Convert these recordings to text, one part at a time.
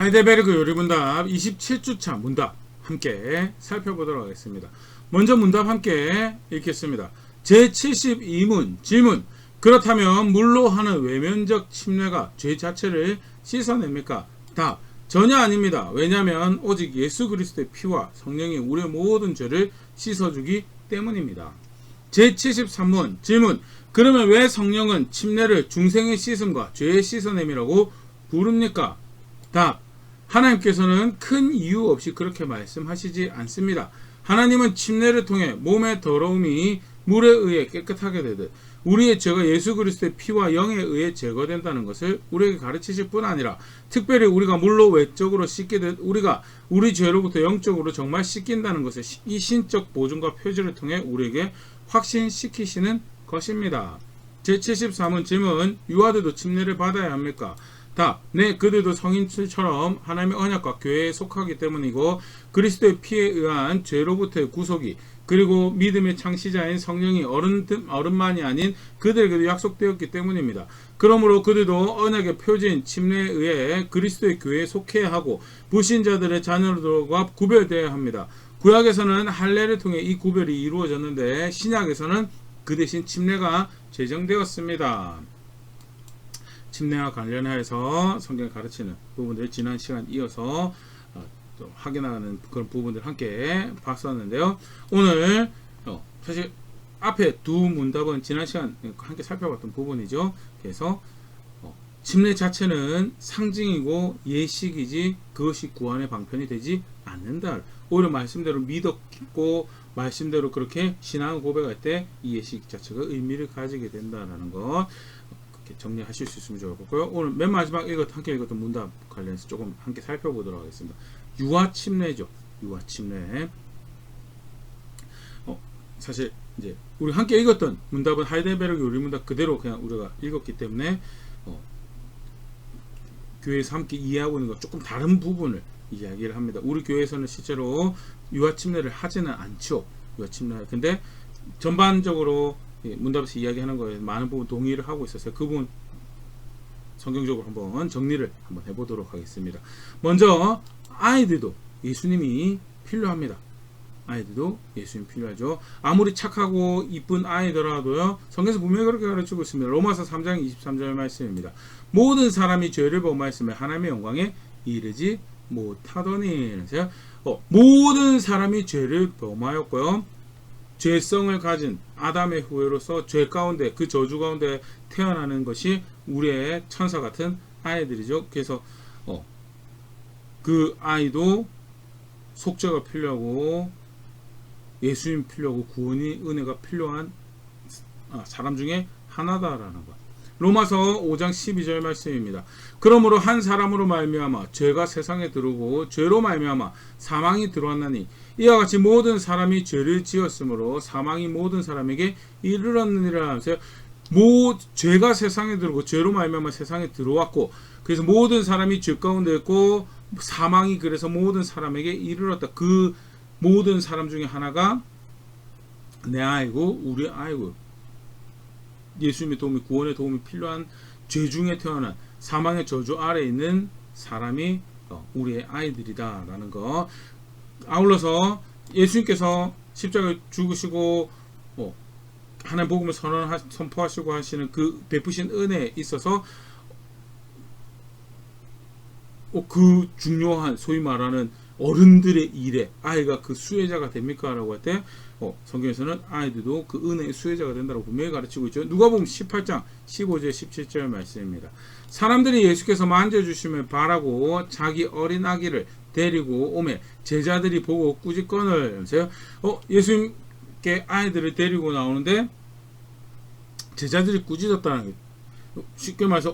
하이델베르그 요리문답 27주차 문답 함께 살펴보도록 하겠습니다. 먼저 문답 함께 읽겠습니다. 제72문 질문. 그렇다면 물로 하는 외면적 침례가 죄 자체를 씻어냅니까? 답. 전혀 아닙니다. 왜냐하면 오직 예수 그리스도의 피와 성령이 우리의 모든 죄를 씻어주기 때문입니다. 제73문 질문. 그러면 왜 성령은 침례를 중생의 씻음과 죄의 씻어냄이라고 부릅니까? 답. 하나님께서는 큰 이유 없이 그렇게 말씀하시지 않습니다. 하나님은 침례를 통해 몸의 더러움이 물에 의해 깨끗하게 되듯 우리의 죄가 예수 그리스도의 피와 영에 의해 제거된다는 것을 우리에게 가르치실 뿐 아니라 특별히 우리가 물로 외적으로 씻기듯 우리가 우리 죄로부터 영적으로 정말 씻긴다는 것을 이 신적 보증과 표지를 통해 우리에게 확신시키시는 것입니다. 제73문 질문. 유아들도 침례를 받아야 합니까? 답. 네, 그들도 성인들처럼 하나님의 언약과 교회에 속하기 때문이고 그리스도의 피에 의한 죄로부터의 구속이 그리고 믿음의 창시자인 성령이 어른만이 아닌 그들에게도 약속되었기 때문입니다. 그러므로 그들도 언약의 표지인 침례에 의해 그리스도의 교회에 속해야 하고 불신자들의 자녀들과 구별되어야 합니다. 구약에서는 할례를 통해 이 구별이 이루어졌는데 신약에서는 그 대신 침례가 제정되었습니다. 침례와 관련해서 성경이 가르치는 부분들 지난 시간 이어서 또 확인하는 그런 부분들 함께 봤었는데요. 오늘 사실 앞에 두 문답은 지난 시간 함께 살펴봤던 부분이죠. 그래서 침례 자체는 상징이고 예식이지 그것이 구원의 방편이 되지 않는다. 오히려 말씀대로 믿었고 말씀대로 그렇게 신앙을 고백할 때 이 예식 자체가 의미를 가지게 된다는 것 정리하실 수 있으면 좋을 것 같고요. 오늘 맨 마지막 함께 읽었던 문답 관련해서 조금 함께 살펴보도록 하겠습니다. 유아 침례죠. 유아 침례. 사실 이제 우리 함께 읽었던 문답은 하이델베르그 요리문답 그대로 그냥 우리가 읽었기 때문에 교회에서 함께 이해하고 있는 것 조금 다른 부분을 이야기를 합니다. 우리 교회에서는 실제로 유아 침례를 하지는 않죠. 유아 침례. 근데 전반적으로 문답에서 이야기하는 거에 많은 부분 동의를 하고 있었어요. 그 부분 성경적으로 한번 정리를 한번 해보도록 하겠습니다. 먼저 아이들도 예수님이 필요합니다. 아이들도 예수님 필요하죠. 아무리 착하고 이쁜 아이더라도요. 성경에서 분명히 그렇게 가르치고 있습니다. 로마서 3장 23절 말씀입니다. 모든 사람이 죄를 범하였으면 하나님의 영광에 이르지 못하더니. 모든 사람이 죄를 범하였고요. 죄성을 가진 아담의 후예로서 죄 가운데 그 저주 가운데 태어나는 것이 우리의 천사 같은 아이들이죠. 그래서 그 아이도 속죄가 필요하고 예수님 필요하고 구원이 은혜가 필요한 사람 중에 하나다라는 것. 로마서 5장 12절 말씀입니다. 그러므로 한 사람으로 말미암아 죄가 세상에 들어오고 죄로 말미암아 사망이 들어왔나니 이와 같이 모든 사람이 죄를 지었으므로 사망이 모든 사람에게 이르렀느니라 하면서 죄가 세상에 들어오고 죄로 말미암아 세상에 들어왔고 그래서 모든 사람이 죄 가운데 있고 사망이 그래서 모든 사람에게 이르렀다. 그 모든 사람 중에 하나가 내 아이고 우리 아이고 예수님의 도움이 구원의 도움이 필요한 죄 중에 태어난 사망의 저주 아래에 있는 사람이 우리의 아이들이다라는 거. 아울러서 예수님께서 십자가에 죽으시고 하나님 복음을 선포하시고 하시는 그 베푸신 은혜에 있어서 그 중요한 소위 말하는 어른들의 일에 아이가 그 수혜자가 됩니까? 라고 할 때 성경에서는 아이들도 그 은혜의 수혜자가 된다고 분명히 가르치고 있죠. 누가복음 18장 15절 17절 말씀입니다. 사람들이 예수께서 만져주시면 바라고 자기 어린 아기를 데리고 오매 제자들이 보고 꾸짖거늘. 예수님께 아이들을 데리고 나오는데 제자들이 꾸짖었다는 게 쉽게 말해서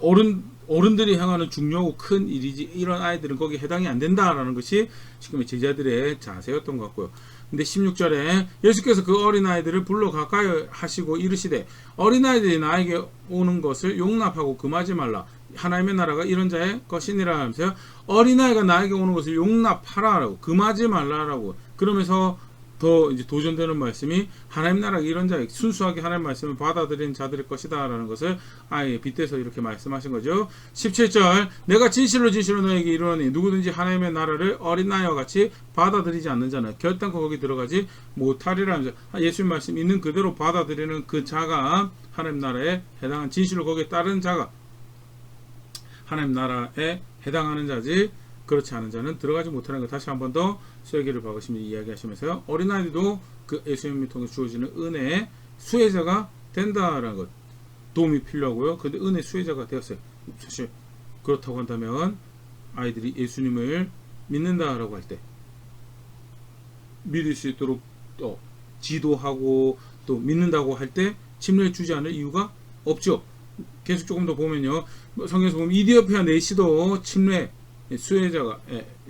어른들이 향하는 중요하고 큰 일이지 이런 아이들은 거기에 해당이 안 된다라는 것이 지금 제자들의 자세였던 것 같고요. 근데 16절에 예수께서 그 어린아이들을 불러 가까이 하시고 이르시되 어린아이들이 나에게 오는 것을 용납하고 금하지 말라. 하나님의 나라가 이런 자의 것이니라 하면서요. 어린아이가 나에게 오는 것을 용납하라라고 금하지 말라라고 그러면서 더 이제 도전되는 말씀이 하나님 나라 이런 자 순수하게 하나님 말씀을 받아들이는 자들일 것이다 라는 것을 아예 빗대서 이렇게 말씀하신 거죠. 17절 내가 진실로 너에게 이르노니 누구든지 하나님의 나라를 어린 나이와 같이 받아들이지 않는 자는 결단코 거기 들어가지 못하리라 하면서 예수님 말씀 있는 그대로 받아들이는 그 자가 하나님 나라에 해당한 진실로 거기에 따른 자가 하나님 나라에 해당하는 자지 그렇지 않은 자는 들어가지 못하는 것. 다시 한 번 더 쐐기를 박으시며 이야기하시면서요. 어린아이들도 그 예수님을 통해 주어지는 은혜의 수혜자가 된다라는 것. 도움이 필요하고요. 근데 은혜 수혜자가 되었어요. 사실 그렇다고 한다면 아이들이 예수님을 믿는다라고 할 때 믿을 수 있도록 또 지도하고 또 믿는다고 할 때 침례를 주지 않을 이유가 없죠. 계속 조금 더 보면요. 성경에서 보면 이디오피아 내시도 침례 수혜자가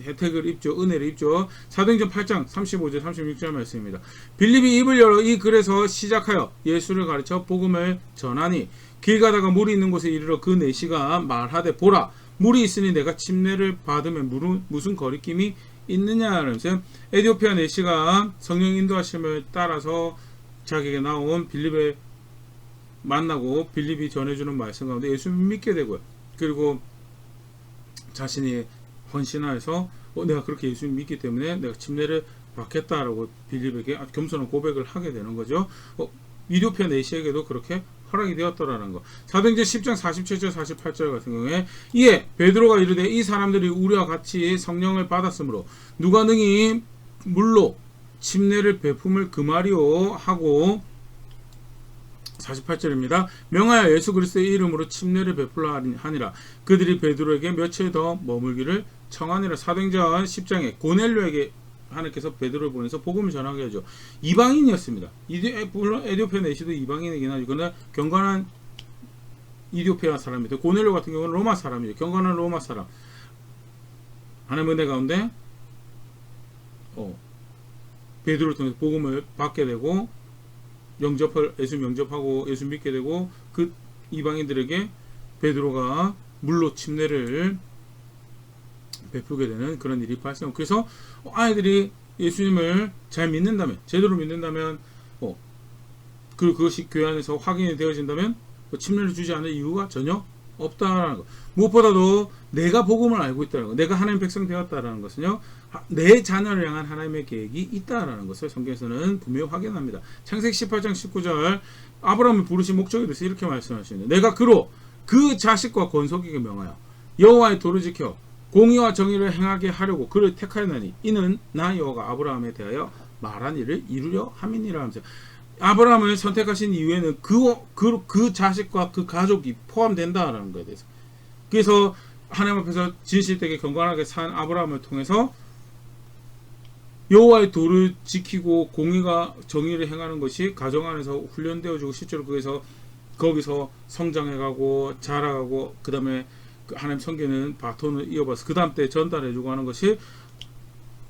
혜택을 입죠. 은혜를 입죠. 사도행전 8장 35절 36절 말씀입니다. 빌립이 입을 열어 이 글에서 시작하여 예수를 가르쳐 복음을 전하니 길 가다가 물이 있는 곳에 이르러 그 내시가 말하되 보라 물이 있으니 내가 침례를 받으면 무슨 거리낌이 있느냐라면서 에디오피아 내시가 성령 인도하심을 따라서 자기에게 나온 빌립의 만나고 빌립이 전해주는 말씀 가운데 예수를 믿게 되고요. 그리고 자신이 헌신하여서 내가 그렇게 예수를 믿기 때문에 내가 침례를 받겠다라고 빌립에게 아주 겸손한 고백을 하게 되는 거죠. 이디오피아 내시에게도 그렇게 허락이 되었더라는 거. 사도행전 10장 47절 48절 같은 경우에 이에 베드로가 이르되 이 사람들이 우리와 같이 성령을 받았으므로 누가 능히 물로 침례를 베품을 금하리오 하고 48절입니다. 명하여 예수 그리스도의 이름으로 침례를 베풀라 하니라. 그들이 베드로에게 며칠 더 머물기를 청하니라. 사도행전 10장에 고넬료에게 하나님께서 베드로를 보내서 복음을 전하게 하죠. 이방인이었습니다. 물론 에디오피아 내시도 이방인이긴 하죠. 그러나 경건한 이디오피아 사람이죠. 고넬료 같은 경우는 로마 사람이죠. 경건한 로마 사람. 하나님 은혜 가운데 베드로를 통해서 복음을 받게 되고 예수 영접하고 예수 믿게 되고 그 이방인들에게 베드로가 물로 침례를 베풀게 되는 그런 일이 발생. 그래서 아이들이 예수님을 잘 믿는다면 제대로 믿는다면 그것이 교회 안에서 확인이 되어진다면 침례를 주지 않을 이유가 전혀 없다라는 것. 무엇보다도 내가 복음을 알고 있다는 것, 내가 하나님 백성 되었다라는 것은요, 내 자녀를 향한 하나님의 계획이 있다라는 것을 성경에서는 분명히 확인합니다. 창세기 18장 19절 아브라함을 부르신 목적에 대해서 이렇게 말씀하시는데 내가 그로 그 자식과 권속에게 명하여 여호와의 도를 지켜 공의와 정의를 행하게 하려고 그를 택하였나니 이는 나 여호와가 아브라함에 대하여 말한 일을 이루려 함이니라 하면서 아브라함을 선택하신 이유에는 그 자식과 그 가족이 포함된다라는 것에 대해서. 그래서 하나님 앞에서 진실되게 경건하게 산 아브라함을 통해서 여호와의 도를 지키고 공의가 정의를 행하는 것이 가정 안에서 훈련되어지고 실제로 거기서 성장해가고 자라가고 그 다음에 하나님 섬기는 바톤을 이어봐서 그 다음 때 전달해주고 하는 것이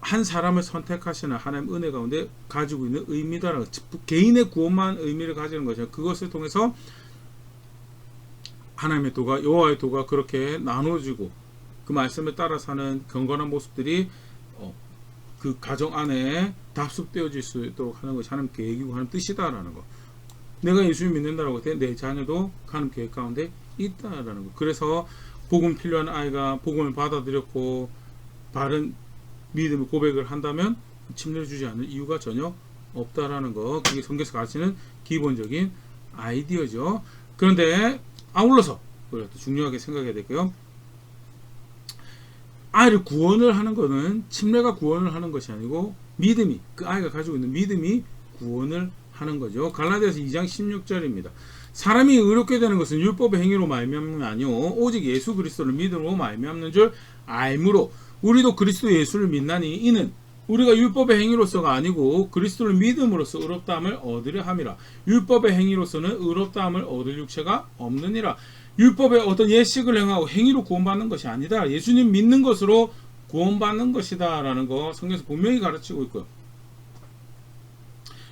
한 사람을 선택하시는 하나님 은혜 가운데 가지고 있는 의미다라는 것. 개인의 구원만 의미를 가지는 것이죠. 그것을 통해서 하나님의 도가 여호와의 도가 그렇게 나눠지고 그 말씀에 따라 사는 경건한 모습들이 그 가정 안에 답습되어질 수 있도록 하는 것이 하나님 계획이고 하나님 뜻이다라는 것. 내가 예수를 믿는다라고 할 때 내 자녀도 하나님 계획 가운데 있다라는 것. 그래서 복음 필요한 아이가 복음을 받아들였고 바른 믿음의 고백을 한다면 침례를 주지 않을 이유가 전혀 없다라는 거. 그게 성경에서 가르치는 기본적인 아이디어죠. 그런데 아울러서 중요하게 생각해야 되고요. 아이를 구원을 하는 것은 침례가 구원을 하는 것이 아니고 믿음이 그 아이가 가지고 있는 믿음이 구원을 하는 거죠. 갈라디아서 2장 16절입니다. 사람이 의롭게 되는 것은 율법의 행위로 말미암는 아니요 오직 예수 그리스도를 믿음으로 말미암는 줄 알므로 우리도 그리스도 예수를 믿나니 이는 우리가 율법의 행위로서가 아니고 그리스도를 믿음으로써 의롭다함을 얻으려 함이라. 율법의 행위로서는 의롭다함을 얻을 육체가 없느니라. 율법의 어떤 예식을 행하고 행위로 구원받는 것이 아니다. 예수님 믿는 것으로 구원받는 것이다 라는 거 성경에서 분명히 가르치고 있고요.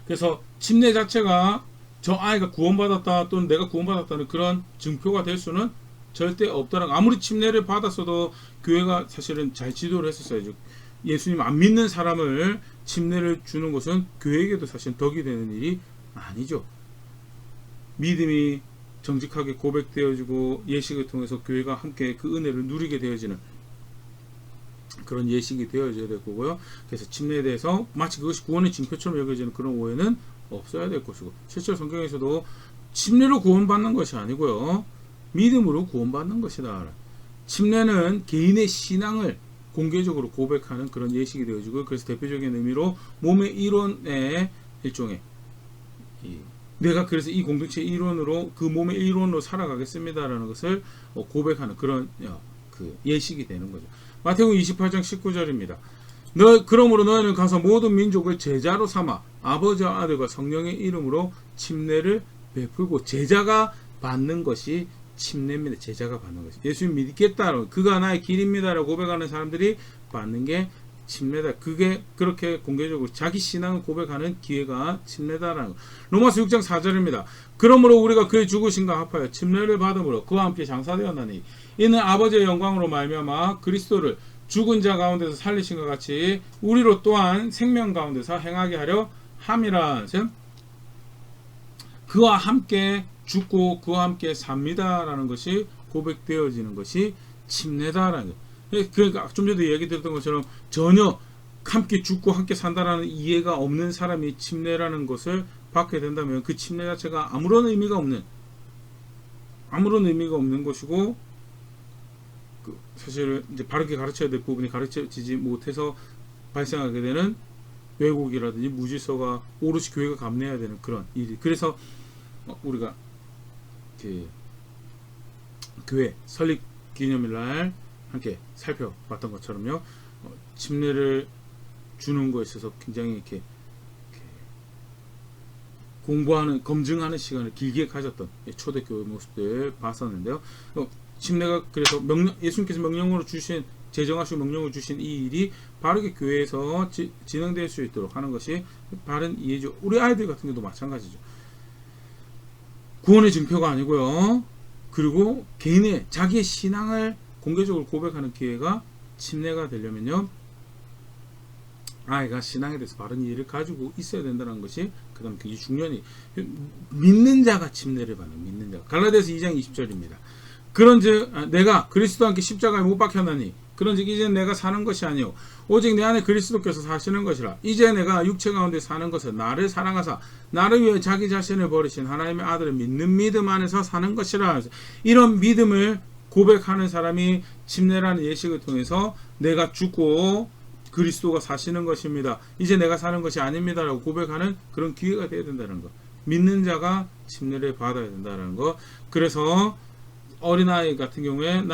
그래서 침례 자체가 저 아이가 구원받았다 또는 내가 구원받았다는 그런 증표가 될 수는 절대 없더라. 아무리 침례를 받았어도 교회가 사실은 잘 지도를 했었어야죠. 예수님 안 믿는 사람을 침례를 주는 것은 교회에게도 사실 덕이 되는 일이 아니죠. 믿음이 정직하게 고백되어지고 예식을 통해서 교회가 함께 그 은혜를 누리게 되어지는 그런 예식이 되어져야 될 거고요. 그래서 침례에 대해서 마치 그것이 구원의 징표처럼 여겨지는 그런 오해는 없어야 될 것이고, 실제로 성경에서도 침례로 구원받는 것이 아니고요, 믿음으로 구원받는 것이다. 침례는 개인의 신앙을 공개적으로 고백하는 그런 예식이 되어지고, 그래서 대표적인 의미로 몸의 일원의 일종의 내가 그래서 이 공동체의 일원으로 그 몸의 일원으로 살아가겠습니다라는 것을 고백하는 그런 그 예식이 되는 거죠. 마태복음 28장 19절입니다. 그러므로 너희는 가서 모든 민족을 제자로 삼아 아버지와 아들과 성령의 이름으로 침례를 베풀고, 제자가 받는 것이 침례입니다. 제자가 받는 것이. 예수님 믿겠다, 그가 나의 길입니다라고 고백하는 사람들이 받는 게 침례다. 그게 그렇게 공개적으로 자기 신앙을 고백하는 기회가 침례다라는 것. 로마서 6장 4절입니다. 그러므로 우리가 그의 죽으심과 합하여 침례를 받음으로 그와 함께 장사되었나니 이는 아버지의 영광으로 말미암아 그리스도를 죽은 자 가운데서 살리신 것 같이 우리로 또한 생명 가운데서 행하게 하려 함이라. 그와 함께 죽고 그와 함께 삽니다라는 것이 고백되어지는 것이 침례다라는 것. 그러니까 좀 전에 얘기 드렸던 것처럼 전혀 함께 죽고 함께 산다라는 이해가 없는 사람이 침례라는 것을 받게 된다면 그 침례 자체가 아무런 의미가 없는 것이고, 사실 이제 바르게 가르쳐야 될 부분이 가르쳐지지 못해서 발생하게 되는 왜곡이라든지 무질서가 오롯이 교회가 감내해야 되는 그런 일이. 그래서 우리가 그 교회 설립 기념일날 함께 살펴봤던 것처럼요, 침례를 주는 것에 있어서 굉장히 이렇게 공부하는, 검증하는 시간을 길게 가졌던 초대교회 모습들 봤었는데요. 침례가 그래서 예수님께서 명령으로 주신, 제정하시고 명령을 주신 이 일이 바르게 교회에서 진행될 수 있도록 하는 것이 바른 이해죠. 우리 아이들 같은 경우도 마찬가지죠. 구원의 증표가 아니고요, 그리고 개인의 자기의 신앙을 공개적으로 고백하는 기회가 침례가 되려면요, 아이가 신앙에 대해서 바른 이해를 가지고 있어야 된다는 것이 그 다음 굉장히 중요한, 믿는 자가 침례를 받는, 믿는 자가. 갈라디아서 2장 20절입니다. 그런즉 내가 그리스도와 함께 십자가에 못 박혔나니 그런즉 이제 내가 사는 것이 아니요 오직 내 안에 그리스도께서 사시는 것이라. 이제 내가 육체 가운데 사는 것은 나를 사랑하사 나를 위해 자기 자신을 버리신 하나님의 아들을 믿는 믿음 안에서 사는 것이라. 이런 믿음을 고백하는 사람이 침례라는 예식을 통해서 내가 죽고 그리스도가 사시는 것입니다, 이제 내가 사는 것이 아닙니다 라고 고백하는 그런 기회가 되어야 된다는 것. 믿는 자가 침례를 받아야 된다는 것. 그래서 어린아이 같은 경우에,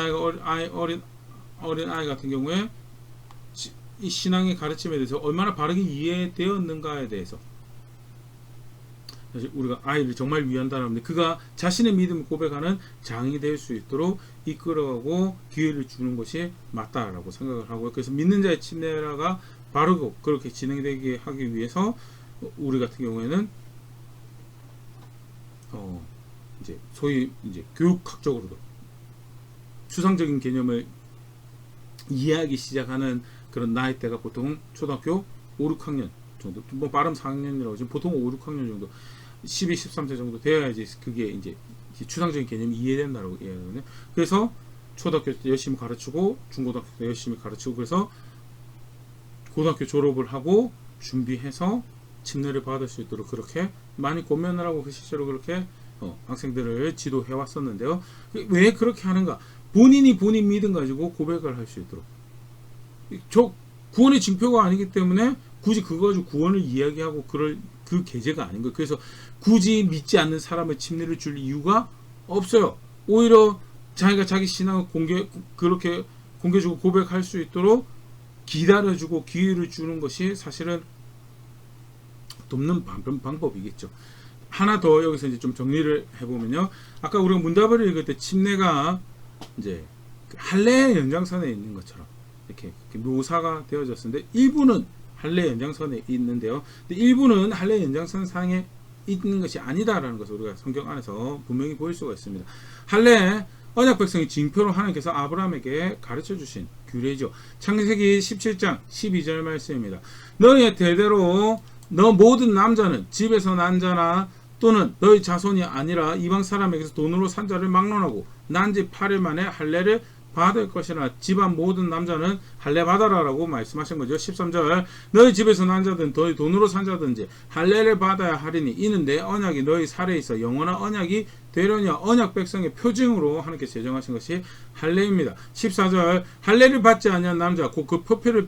어린아이 같은 경우에 이 신앙의 가르침에 대해서 얼마나 바르게 이해되었는가에 대해서 사실 우리가 아이를 정말 위한다는데 그가 자신의 믿음을 고백하는 장이 될 수 있도록 이끌어가고 기회를 주는 것이 맞다라고 생각을 하고요. 그래서 믿는 자의 침례가 바르고 그렇게 진행되게 하기 위해서 우리 같은 경우에는 이제 소위 이제 교육학적으로도 추상적인 개념을 이해하기 시작하는 그런 나이대가 보통 초등학교 5, 6학년 정도, 뭐 빠름 4학년이라고 지금 보통 5, 6학년 정도, 12, 13세 정도 돼야지 그게 이제 추상적인 개념이 이해된다고 이해하거든요. 그래서 초등학교 때 열심히 가르치고 중고등학교 때 열심히 가르치고, 그래서 고등학교 졸업을 하고 준비해서 침례를 받을 수 있도록 그렇게 많이 고민을 하고 실제로 그렇게 학생들을 지도해 왔었는데요. 왜 그렇게 하는가? 본인이 본인 믿음 가지고 고백을 할 수 있도록. 저 구원의 징표가 아니기 때문에 굳이 그거 가지고 구원을 이야기하고 그럴 그 계제가 아닌 거예요. 그래서 굳이 믿지 않는 사람의 침례를 줄 이유가 없어요. 오히려 자기가 자기 신앙을 그렇게 공개적으로 고백할 수 있도록 기다려주고 기회를 주는 것이 사실은 돕는 방법이겠죠. 하나 더 여기서 이제 좀 정리를 해보면요. 아까 우리가 문답을 읽을 때 침례가 이제 할례의 연장선에 있는 것처럼 이렇게 묘사가 되어졌는데 일부는 할례 연장선에 있는데요. 근데 일부는 할례 연장선 상에 있는 것이 아니다라는 것을 우리가 성경 안에서 분명히 보일 수가 있습니다. 할례 언약 백성의 징표로 하나님께서 아브라함에게 가르쳐 주신 규례죠. 창세기 17장 12절 말씀입니다. 너희의 대대로 너 모든 남자는 집에서 난 자나 또는 너희 자손이 아니라 이방 사람에게서 돈으로 산 자를 막론하고 난 지 8일 만에 할례를 받을 것이나 집안 모든 남자는 할례 받아라라고 말씀하신 거죠. 13절 너희 집에서 난 자든 너희 돈으로 산 자든지 할례를 받아야 하리니 이는 내 언약이 너희 살에 있어 영원한 언약이 되려냐. 언약 백성의 표징으로 하나님께 제정하신 것이 할례입니다. 14절 할례를 받지 아니한 남자 곧 그 표표를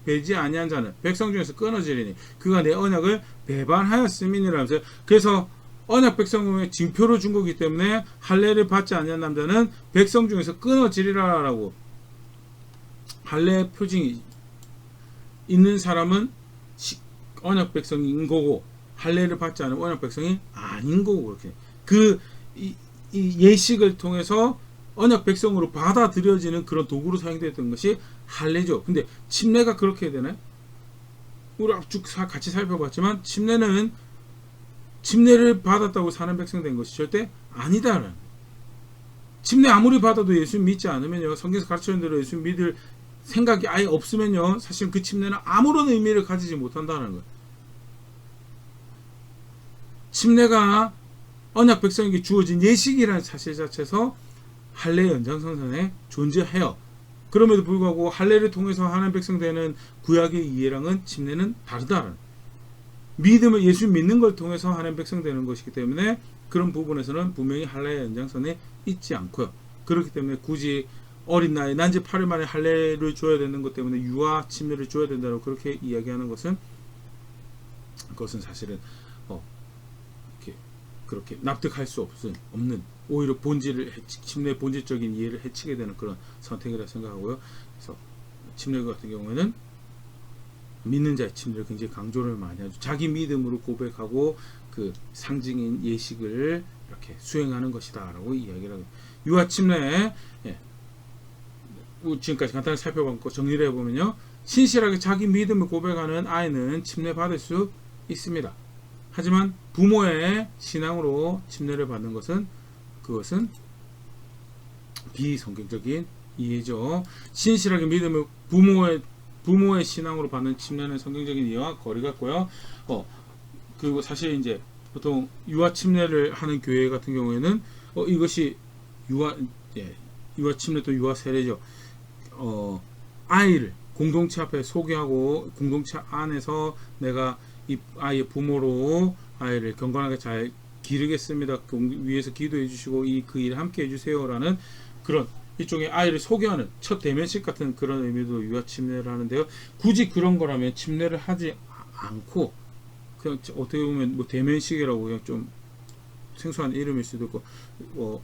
베지 아니한 자는 백성 중에서 끊어지리니 그가 내 언약을 배반하였음이니라면서 그래서 언약 백성의 징표로 준 거기 때문에 할례를 받지 아니한 남자는 백성 중에서 끊어지리라라고. 할례 표징이 있는 사람은 언약 백성인 거고 할례를 받지 않은 언약 백성이 아닌 거고 그렇게 이 예식을 통해서 언약 백성으로 받아들여지는 그런 도구로 사용되었던 것이 할례죠. 근데 침례가 그렇게 해야 되나요? 우리 쭉 같이 살펴봤지만 침례를 받았다고 사는 백성 된 것이 절대 아니다라는. 침례 아무리 받아도 예수 믿지 않으면요, 성경에서 가르쳐준 대로 예수 믿을 생각이 아예 없으면요, 사실 그 침례는 아무런 의미를 가지지 못한다는 거예요. 침례가 언약 백성에게 주어진 예식이라는 사실 자체에서 할례 연장선상에 존재해요. 그럼에도 불구하고 할례를 통해서 하나님 백성 되는 구약의 이해랑은 침례는 다르다라는. 믿음을 예수 믿는 걸 통해서 하나님 백성 되는 것이기 때문에 그런 부분에서는 분명히 할례의 연장선에 있지 않고요. 그렇기 때문에 굳이 어린 나이 난 지 8일 만에 할례를 줘야 되는 것 때문에 유아 침례를 줘야 된다고 그렇게 이야기하는 것은 그것은 사실은 그렇게 납득할 수 없는 오히려 침례의 본질적인 이해를 해치게 되는 그런 선택이라 생각하고요. 그래서 침례 같은 경우에는 믿는 자의 침례를 굉장히 강조를 많이 하죠. 자기 믿음으로 고백하고 그 상징인 예식을 이렇게 수행하는 것이다 라고 이야기를 하고, 유아 침례 지금까지 간단히 살펴본 거 정리를 해보면요, 신실하게 자기 믿음을 고백하는 아이는 침례 받을 수 있습니다. 하지만 부모의 신앙으로 침례를 받는 것은 그것은 비성경적인 이해죠. 신실하게 믿음을 부모의 신앙으로 받는 침례는 성경적인 이해와 거리가 있고요. 그리고 사실 이제 보통 유아 침례를 하는 교회 같은 경우에는 이것이 유아 침례 또 유아 세례죠. 아이를 공동체 앞에 소개하고 공동체 안에서 내가 이 아이의 부모로 아이를 경건하게 잘 기르겠습니다. 위에서 기도해 주시고 그 일을 함께 해주세요라는 그런 일종의 아이를 소개하는 첫 대면식 같은 그런 의미도 유아 침례를 하는데요. 굳이 그런 거라면 침례를 하지 않고 그냥 어떻게 보면 뭐 대면식이라고 그냥 좀 생소한 이름일 수도 있고,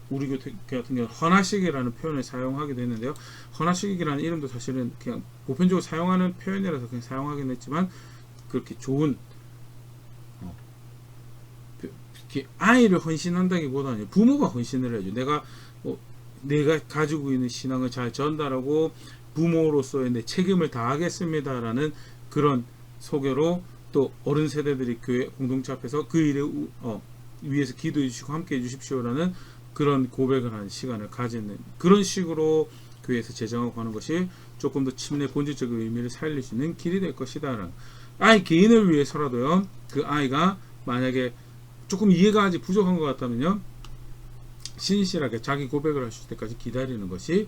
우리 교회 같은 경우는 헌화식이라는 표현을 사용하기도 했는데요. 헌화식이라는 이름도 사실은 그냥 보편적으로 사용하는 표현이라서 그냥 사용하긴 했지만 그렇게 좋은 이렇게 아이를 헌신한다기보다는 부모가 헌신을 해줘. 내가 가지고 있는 신앙을 잘 전달하고 부모로서의 내 책임을 다하겠습니다라는 그런 소개로 또 어른 세대들이 교회 공동체 앞에서 그 일에 위에서 기도해 주시고 함께 해 주십시오라는 그런 고백을 하는 시간을 가지는 그런 식으로 교회에서 제정하고 하는 것이 조금 더 침례 본질적인 의미를 살릴 수 있는 길이 될 것이다. 아이 개인을 위해서라도요, 그 아이가 만약에 조금 이해가 아직 부족한 것 같다면요, 신실하게 자기 고백을 하실 때까지 기다리는 것이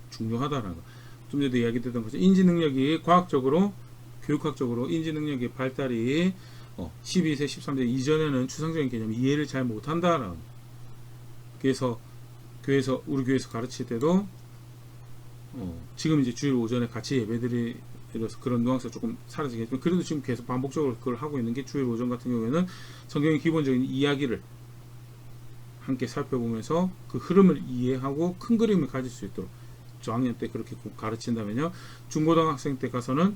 중요하다라는 거. 좀 전에도 이야기했던 것처럼 인지 능력이 과학적으로, 교육학적으로 인지 능력의 발달이 12세, 13세 이전에는 추상적인 개념 이해를 잘 못한다라는. 그래서 우리 교회에서 가르칠 때도 지금 이제 주일 오전에 같이 예배드리면서 그런 뉘앙스가 조금 사라지겠지만 그래도 지금 계속 반복적으로 그걸 하고 있는 게 주일 오전 같은 경우에는 성경의 기본적인 이야기를 함께 살펴보면서 그 흐름을 이해하고 큰 그림을 가질 수 있도록 저학년 때 그렇게 가르친다면요, 중고등학생 때 가서는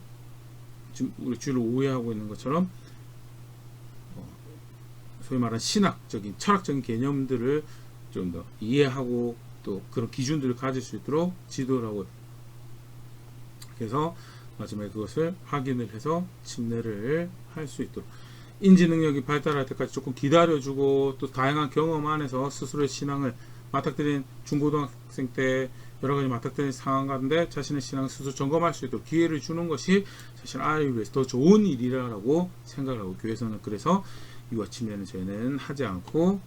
지금 우리 주로 오해하고 있는 것처럼 소위 말하는 신학적인 철학적인 개념들을 좀 더 이해하고 또 그런 기준들을 가질 수 있도록 지도를 하고, 그래서 마지막에 그것을 확인을 해서 침례를 할 수 있도록 인지 능력이 발달할 때까지 조금 기다려주고 또 다양한 경험 안에서 스스로의 신앙을 맞닥뜨린 중고등학생 때 여러 가지 맞닥뜨린 상황 가운데 자신의 신앙 스스로 점검할 수 있도록 기회를 주는 것이 사실 아이를 위해서 더 좋은 일이라고 생각을 하고, 교회에서는 그래서 유아 침례는 저희는 하지 않고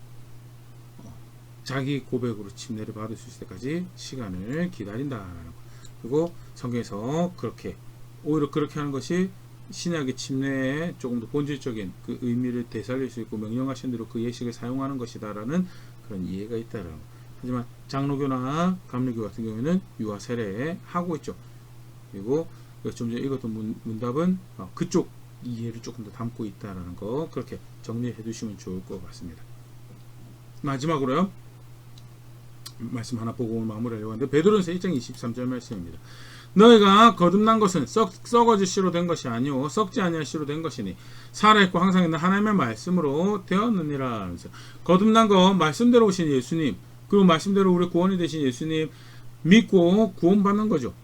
자기 고백으로 침례를 받을 수 있을 때까지 시간을 기다린다라는 거. 그리고 성경에서 그렇게 오히려 그렇게 하는 것이 신약의 침례에 조금 더 본질적인 그 의미를 되살릴 수 있고 명령하신 대로 그 예식을 사용하는 것이다라는 그런 이해가 있다라는 거. 하지만 장로교나 감리교 같은 경우에는 유아 세례 하고 있죠. 그리고 좀 전에 읽었던 문답은 그쪽 이해를 조금 더 담고 있다라는 거, 그렇게 정리해 두시면 좋을 것 같습니다. 마지막으로요, 말씀 하나 보고 마무리하려고 하는데, 베드로전서 1장 23절 말씀입니다. 너희가 거듭난 것은 썩어질 씨로 된 것이 아니오 썩지 아니할 씨로 된 것이니 살아있고 항상 있는 하나님의 말씀으로 되었느니라 하면서, 거듭난 거 말씀대로 오신 예수님, 그리고 말씀대로 우리 구원이 되신 예수님 믿고 구원받는 거죠.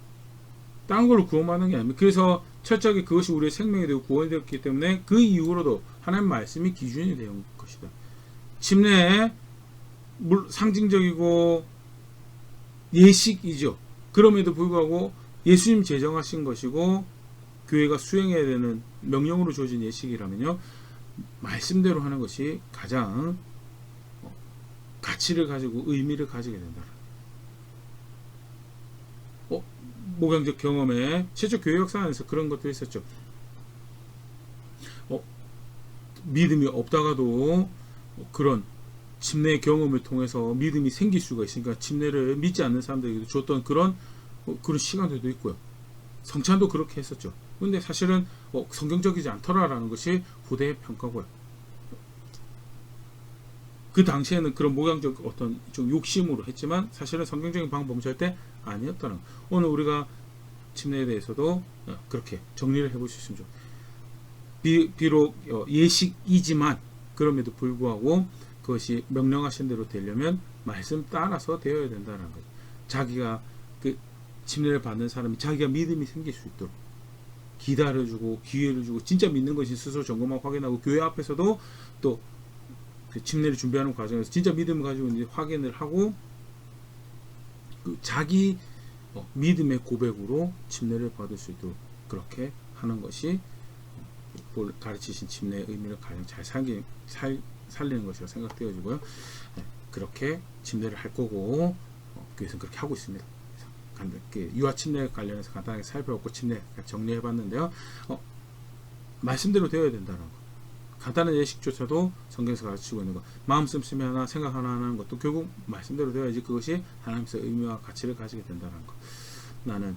다른 걸로 구원받는 게 아닙니다. 그래서 철저하게 그것이 우리의 생명이 되고 구원이 되었기 때문에 그 이후로도 하나님의 말씀이 기준이 되는 것이다. 침례 상징적이고 예식이죠. 그럼에도 불구하고 예수님 제정하신 것이고 교회가 수행해야 되는 명령으로 주어진 예식이라면요, 말씀대로 하는 것이 가장 가치를 가지고 의미를 가지게 된다. 목양적 경험에 최초 교회 역사 안에서 그런 것도 있었죠. 믿음이 없다가도 그런 침례 경험을 통해서 믿음이 생길 수가 있으니까 침례를 믿지 않는 사람들에게도 줬던 그런 시간들도 있고요. 성찬도 그렇게 했었죠. 근데 사실은 성경적이지 않더라라는 것이 후대의 평가고요. 그 당시에는 그런 모양적 어떤 좀 욕심으로 했지만 사실은 성경적인 방법은 절대 아니었다는 거. 오늘 우리가 침례에 대해서도 그렇게 정리를 해볼 수 있으면 좋겠습니다. 비록 예식이지만 그럼에도 불구하고 그것이 명령하신 대로 되려면 말씀 따라서 되어야 된다는 거죠. 자기가 그 침례를 받는 사람이 자기가 믿음이 생길 수 있도록 기다려주고 기회를 주고, 진짜 믿는 것이 스스로 점검하고 확인하고, 교회 앞에서도 또 그 침례를 준비하는 과정에서 진짜 믿음을 가지고 있는지 확인을 하고, 그 자기 믿음의 고백으로 침례를 받을 수 있도록 그렇게 하는 것이 가르치신 침례의 의미를 가장 잘 살리는 것이라고 생각되어지고요. 그렇게 침례를 할 거고 교회에서는 그렇게 하고 있습니다. 유아 침례 관련해서 간단하게 살펴봤고 침례 정리해 봤는데요. 말씀대로 되어야 된다는 거. 간단한 예식조차도 성경에서 가르치고 있는 거, 마음 씀씀이 하나 생각 하나 하는 것도 결국 말씀대로 되어야지 그것이 하나님께서 의미와 가치를 가지게 된다는 거. 나는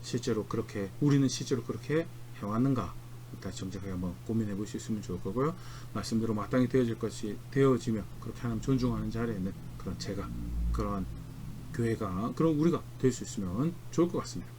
실제로 그렇게, 우리는 실제로 그렇게 해왔는가, 다시 정직하게 한번 고민해 볼 수 있으면 좋을 거고요. 말씀대로 마땅히 되어지며 그렇게 하나님 존중하는 자리에 있는 그런 제가, 그런 교회가, 그런 우리가 될 수 있으면 좋을 것 같습니다.